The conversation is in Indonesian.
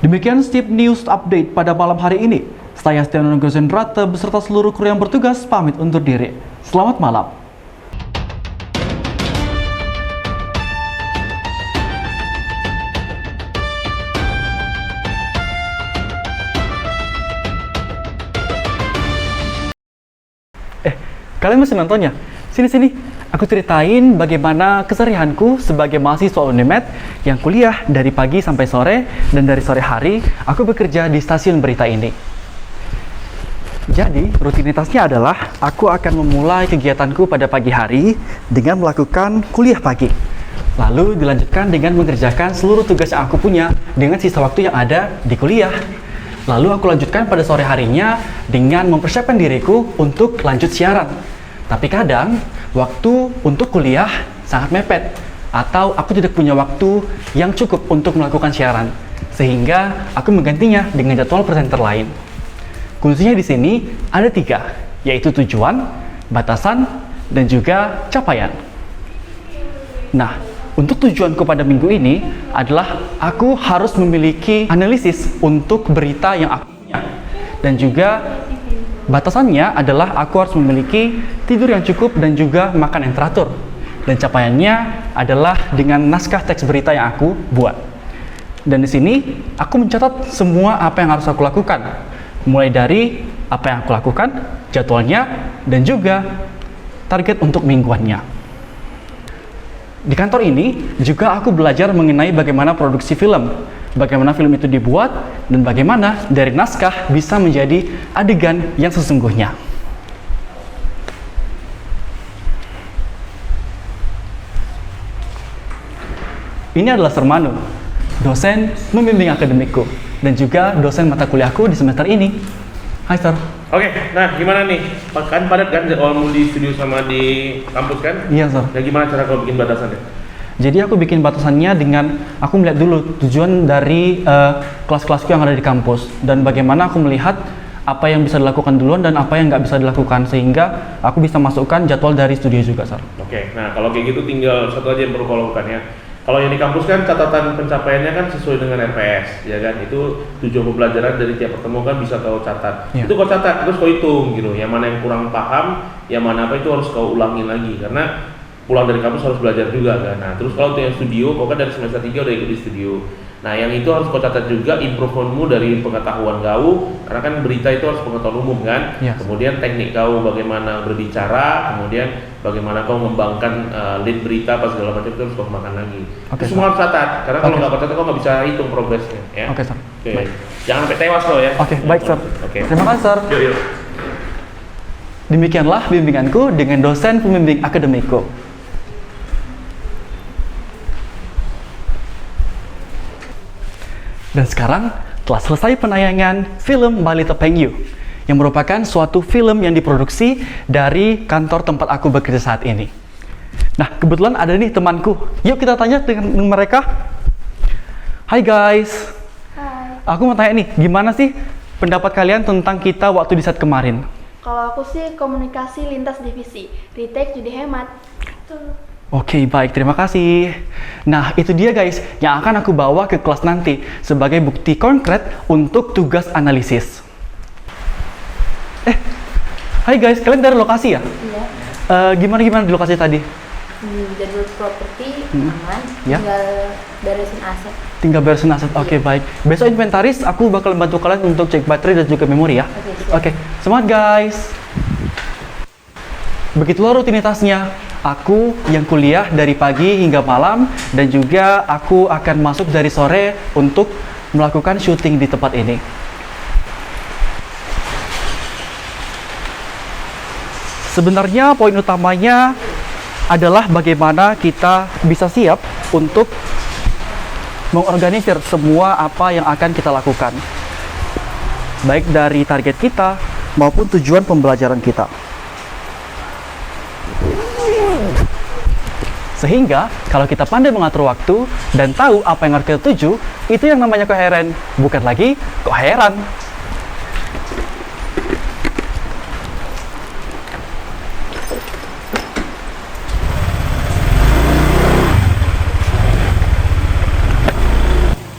Demikian Stip News Update pada malam hari ini. Saya Stiano Gozendrata beserta seluruh kru yang bertugas pamit undur diri. Selamat malam. Kalian masih nontonnya? Sini, aku ceritain bagaimana keseharianku sebagai mahasiswa Unimed yang kuliah dari pagi sampai sore, dan dari sore hari aku bekerja di stasiun berita ini. Jadi, rutinitasnya adalah aku akan memulai kegiatanku pada pagi hari dengan melakukan kuliah pagi. Lalu dilanjutkan dengan mengerjakan seluruh tugas yang aku punya dengan sisa waktu yang ada di kuliah. Lalu aku lanjutkan pada sore harinya dengan mempersiapkan diriku untuk lanjut siaran. Tapi kadang, waktu untuk kuliah sangat mepet, atau aku tidak punya waktu yang cukup untuk melakukan siaran, sehingga aku menggantinya dengan jadwal presenter lain. Kuncinya di sini ada 3, yaitu tujuan, batasan, dan juga capaian. Nah, untuk tujuanku pada minggu ini adalah aku harus memiliki analisis untuk berita yang aku punya, dan juga batasannya adalah aku harus memiliki tidur yang cukup dan juga makan yang teratur. Dan capaiannya adalah dengan naskah teks berita yang aku buat. Dan di sini aku mencatat semua apa yang harus aku lakukan. Mulai dari apa yang aku lakukan, jadwalnya, dan juga target untuk mingguannya. Di kantor ini juga aku belajar mengenai bagaimana produksi film, bagaimana film itu dibuat, dan bagaimana dari naskah bisa menjadi adegan yang sesungguhnya. Ini adalah Sermanu, dosen membimbing akademikku, dan juga dosen mata kuliahku di semester ini. Hai, Sir. Oke, nah gimana nih? Kan padat kan jadwalmu di studio sama di kampus kan? Iya, Sir. Ya gimana cara kau bikin batasannya? Jadi aku bikin batasannya dengan aku melihat dulu tujuan dari kelas-kelasku yang ada di kampus, dan bagaimana aku melihat apa yang bisa dilakukan duluan dan apa yang nggak bisa dilakukan, sehingga aku bisa masukkan jadwal dari studio juga, Sir. Oke, nah kalau kayak gitu tinggal satu aja yang perlu kau lakukan ya. Kalau yang di kampus kan catatan pencapaiannya kan sesuai dengan RPS, ya kan? Itu tujuan pembelajaran dari tiap pertemuan kan bisa kau catat. Ya. Itu kau catat, terus kau hitung gitu. Yang mana yang kurang paham, yang mana apa itu harus kau ulangin lagi, karena pulang dari kampus harus belajar juga kan. Nah, terus kalau untuk yang studio, kau kan dari semester 3 udah ikut di studio. Nah, yang itu harus kau catat juga improvementmu dari pengetahuan kau, karena kan berita itu harus pengetahuan umum kan. Yes. Kemudian teknik kau bagaimana berbicara, kemudian bagaimana kau mengembangkan lead berita apa segala macam itu harus kau kembangkan lagi. Oke, Itu semua harus catat, karena kalau Oke. nggak catat kau nggak bisa hitung progresnya. Ya. Oke, Sir. Oke. Baik. Jangan sampai tewas lo ya. Oke, baik, Sir. Oke. Terima kasih, Sir. Yuk. Demikianlah bimbinganku dengan dosen pembimbing akademikku. Dan sekarang telah selesai penayangan film My Little Penguin, yang merupakan suatu film yang diproduksi dari kantor tempat aku bekerja saat ini. Nah, kebetulan ada nih temanku. Yuk kita tanya dengan mereka. Hai guys. Hai. Aku mau tanya nih, gimana sih pendapat kalian tentang kita waktu di set kemarin? Kalau aku sih komunikasi lintas divisi, retake jadi hemat. Tuh. Oke, baik, terima kasih. Nah, itu dia guys, yang akan aku bawa ke kelas nanti sebagai bukti konkret untuk tugas analisis. Hai guys, kalian dari lokasi ya? Iya. Gimana di lokasi tadi? Jadwal properti aman, Ya. tinggal beresin aset. Tinggal beresin aset, oke baik. Besok inventaris, aku bakal bantu kalian untuk cek baterai dan juga memori ya. Oke, siap. Semangat guys! Begitulah rutinitasnya. Aku yang kuliah dari pagi hingga malam, dan juga aku akan masuk dari sore untuk melakukan syuting di tempat ini. Sebenarnya poin utamanya adalah bagaimana kita bisa siap untuk mengorganisir semua apa yang akan kita lakukan, baik dari target kita maupun tujuan pembelajaran kita. Sehingga kalau kita pandai mengatur waktu dan tahu apa yang harus kita tuju, itu yang namanya koheren, bukan lagi kok heran.